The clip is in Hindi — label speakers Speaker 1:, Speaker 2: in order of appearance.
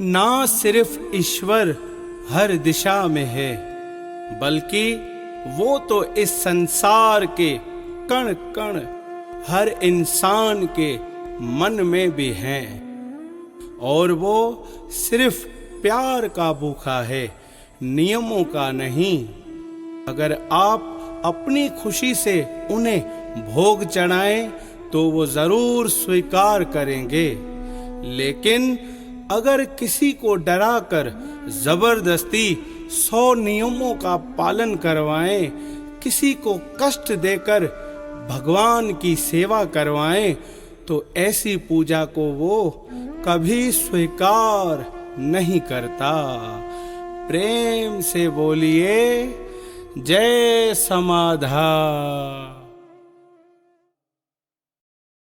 Speaker 1: ना सिर्फ ईश्वर हर दिशा में है, बल्कि वो तो इस संसार के कण कण हर इंसान के मन में भी हैं। और वो सिर्फ प्यार का भूखा है, नियमों का नहीं। अगर आप अपनी खुशी से उन्हें भोग चढ़ाएं तो वो जरूर स्वीकार करेंगे, लेकिन अगर किसी को डराकर जबरदस्ती 100 नियमों का पालन करवाएं, किसी को कष्ट देकर भगवान की सेवा करवाएं, तो ऐसी पूजा को वो कभी स्वीकार नहीं करता। प्रेम से बोलिए जय समाधा।